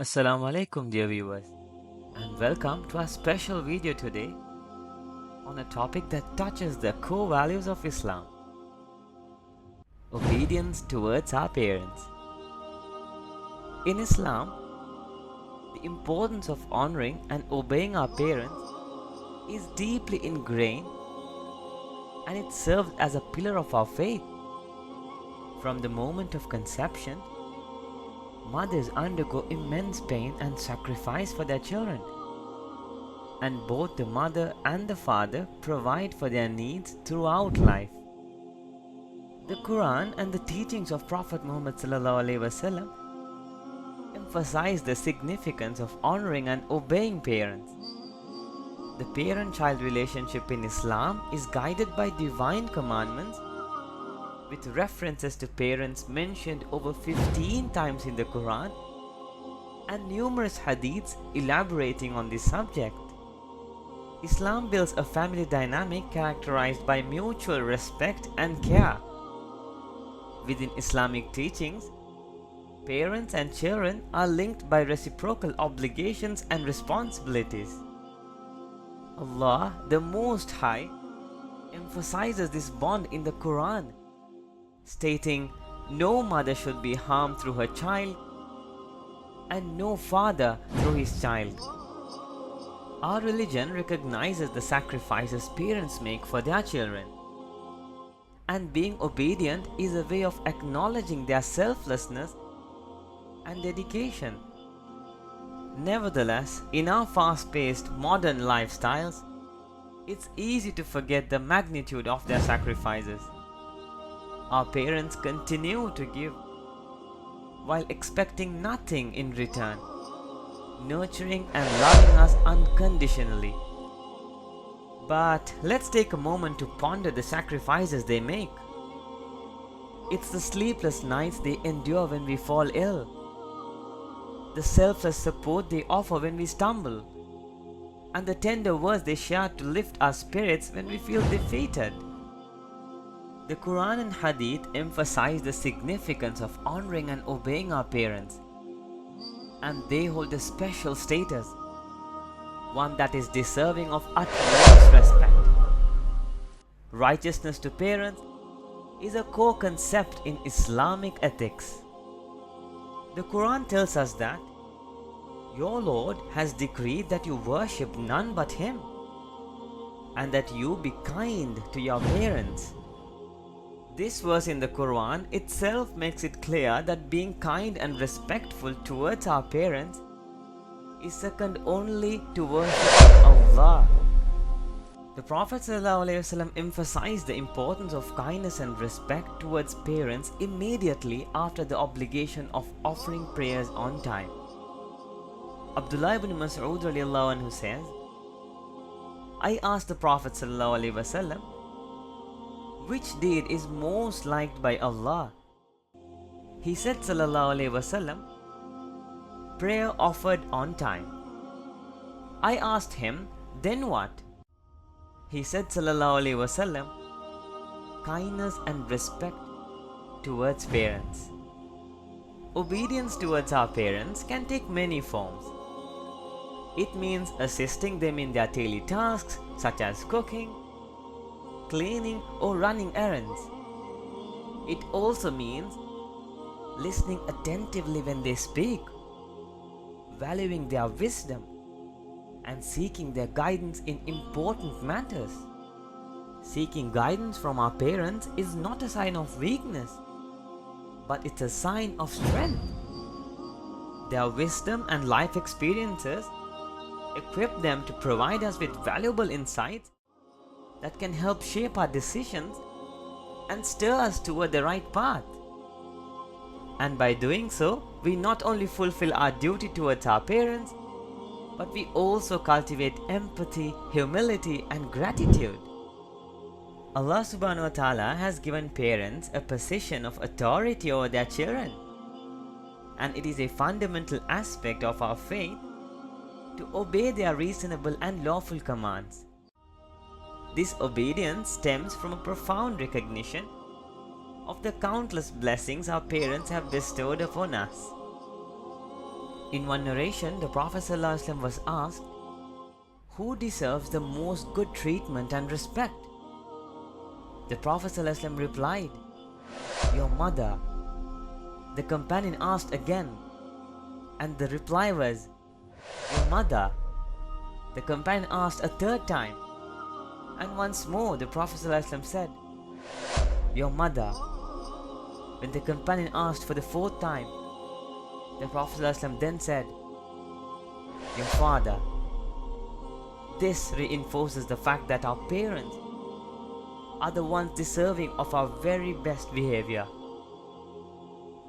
Assalamu alaikum, dear viewers, and welcome to our special video today on a topic that touches the core values of Islam: obedience towards our parents. In Islam, the importance of honoring and obeying our parents is deeply ingrained, and it serves as a pillar of our faith. From the moment of conception, mothers undergo immense pain and sacrifice for their children, and both the mother and the father provide for their needs throughout life. The Quran and the teachings of Prophet Muhammad ﷺ emphasize the significance of honoring and obeying parents. The parent-child relationship in Islam is guided by divine commandments, with references to parents mentioned over 15 times in the Quran and numerous hadiths elaborating on this subject. Islam builds a family dynamic characterized by mutual respect and care. Within Islamic teachings, parents and children are linked by reciprocal obligations and responsibilities. Allah, the Most High, emphasizes this bond in the Quran, stating, "No mother should be harmed through her child, and no father through his child." Our religion recognizes the sacrifices parents make for their children, and being obedient is a way of acknowledging their selflessness and dedication. Nevertheless, in our fast-paced modern lifestyles, it's easy to forget the magnitude of their sacrifices. Our parents continue to give while expecting nothing in return, nurturing and loving us unconditionally. But let's take a moment to ponder the sacrifices they make. It's the sleepless nights they endure when we fall ill, the selfless support they offer when we stumble, and the tender words they share to lift our spirits when we feel defeated. The Quran and Hadith emphasize the significance of honoring and obeying our parents, and they hold a special status, one that is deserving of utmost respect. Righteousness to parents is a core concept in Islamic ethics. The Quran tells us that your Lord has decreed that you worship none but Him, and that you be kind to your parents. This verse in the Quran itself makes it clear that being kind and respectful towards our parents is second only to worship Allah. The Prophet ﷺ emphasized the importance of kindness and respect towards parents immediately after the obligation of offering prayers on time. Abdullah ibn Mas'ud radiallahu anhu says, "I asked the Prophet ﷺ, which deed is most liked by Allah?" He said, sallallahu alaihi wasallam, "Prayer offered on time." I asked him, "Then what?" He said, sallallahu alaihi wasallam, "Kindness and respect towards parents." Obedience towards our parents can take many forms. It means assisting them in their daily tasks such as cooking, cleaning or running errands. It also means listening attentively when they speak, valuing their wisdom, and seeking their guidance in important matters. Seeking guidance from our parents is not a sign of weakness, but it's a sign of strength. Their wisdom and life experiences equip them to provide us with valuable insights that can help shape our decisions and stir us toward the right path. And by doing so, we not only fulfill our duty towards our parents, but we also cultivate empathy, humility, and gratitude. Allah subhanahu wa ta'ala has given parents a position of authority over their children, and it is a fundamental aspect of our faith to obey their reasonable and lawful commands. This obedience stems from a profound recognition of the countless blessings our parents have bestowed upon us. In one narration, the Prophet ﷺ was asked, "Who deserves the most good treatment and respect?" The Prophet ﷺ replied, "Your mother." The companion asked again, and the reply was, "Your mother." The companion asked a third time, and once more the Prophet ﷺ said, "Your mother." When the companion asked for the fourth time, the Prophet ﷺ then said, "Your father." This reinforces the fact that our parents are the ones deserving of our very best behavior.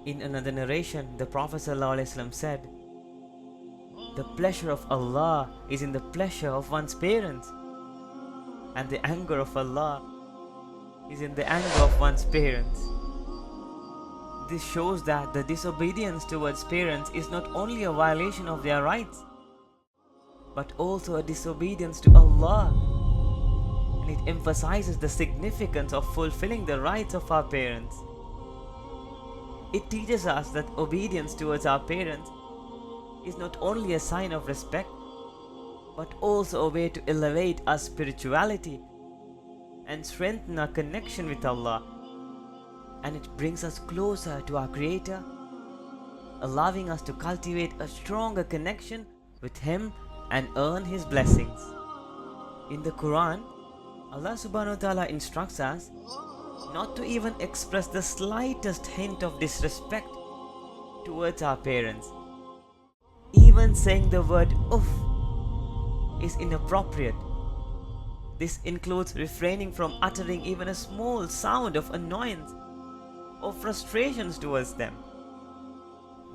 In another narration, the Prophet ﷺ said, "The pleasure of Allah is in the pleasure of one's parents, and the anger of Allah is in the anger of one's parents." This shows that the disobedience towards parents is not only a violation of their rights, but also a disobedience to Allah, and it emphasizes the significance of fulfilling the rights of our parents. It teaches us that obedience towards our parents is not only a sign of respect, but also a way to elevate our spirituality and strengthen our connection with Allah, and it brings us closer to our Creator, allowing us to cultivate a stronger connection with Him and earn His blessings. In the Quran, Allah subhanahu wa ta'ala instructs us not to even express the slightest hint of disrespect towards our parents. Even saying the word "uff" is inappropriate. This includes refraining from uttering even a small sound of annoyance or frustrations towards them.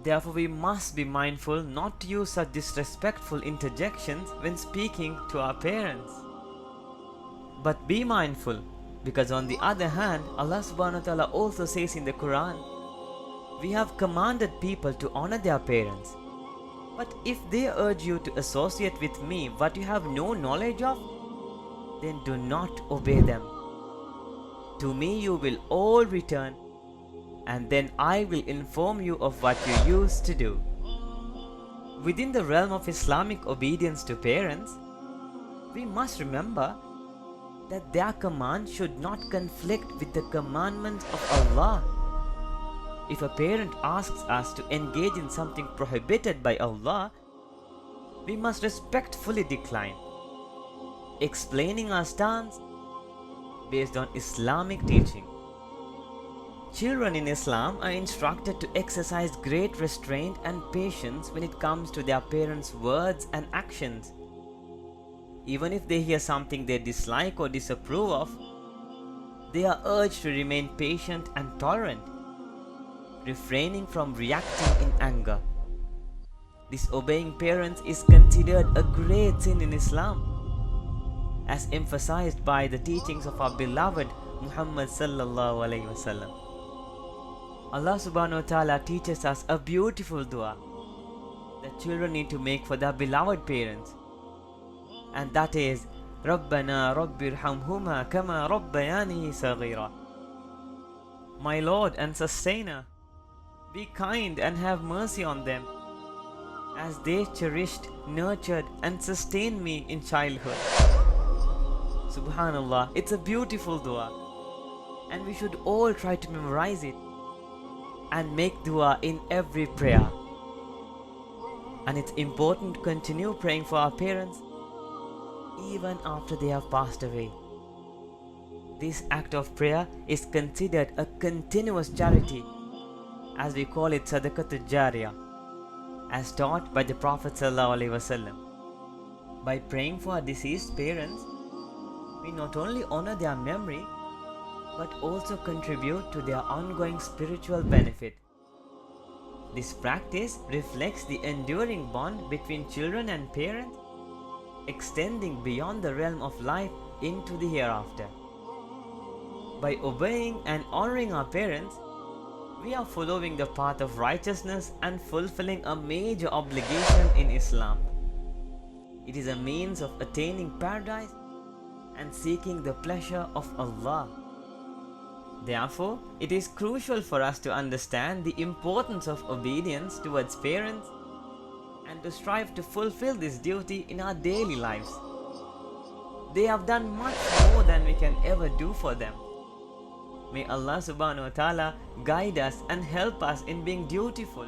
Therefore, we must be mindful not to use such disrespectful interjections when speaking to our parents. But be mindful, because on the other hand, Allah subhanahu wa ta'ala also says in the Quran, "We have commanded people to honor their parents. But if they urge you to associate with me what you have no knowledge of, then do not obey them. To me you will all return, and then I will inform you of what you used to do." Within the realm of Islamic obedience to parents, we must remember that their command should not conflict with the commandments of Allah. If a parent asks us to engage in something prohibited by Allah, we must respectfully decline, explaining our stance based on Islamic teaching. Children in Islam are instructed to exercise great restraint and patience when it comes to their parents' words and actions. Even if they hear something they dislike or disapprove of, they are urged to remain patient and tolerant, refraining from reacting in anger. Disobeying parents is considered a great sin in Islam, as emphasized by the teachings of our beloved Muhammad sallallahu alaihi wasallam. Allah subhanahu wa ta'ala teaches us a beautiful dua that children need to make for their beloved parents, and that is, "Rabbana rabbirhamhuma kama rabbayani saghira." My Lord and Sustainer, be kind and have mercy on them, as they cherished, nurtured and sustained me in childhood. Subhanallah, it's a beautiful dua, and we should all try to memorize it and make dua in every prayer. And it's important to continue praying for our parents even after they have passed away. This act of prayer is considered a continuous charity, as we call it Sadaqatul Jariyah, as taught by the Prophet ﷺ. By praying for our deceased parents, we not only honor their memory, but also contribute to their ongoing spiritual benefit. This practice reflects the enduring bond between children and parents, extending beyond the realm of life into the hereafter. By obeying and honoring our parents, we are following the path of righteousness and fulfilling a major obligation in Islam. It is a means of attaining paradise and seeking the pleasure of Allah. Therefore, it is crucial for us to understand the importance of obedience towards parents to strive to fulfill this duty in our daily lives. They have done much more than we can ever do for them. May Allah subhanahu wa ta'ala guide us and help us in being dutiful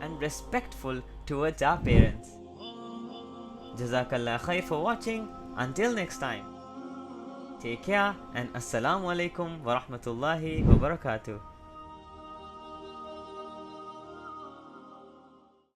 and respectful towards our parents. Jazakallah khair for watching. Until next time, take care and Assalamu alaikum wa rahmatullahi wa barakatuh.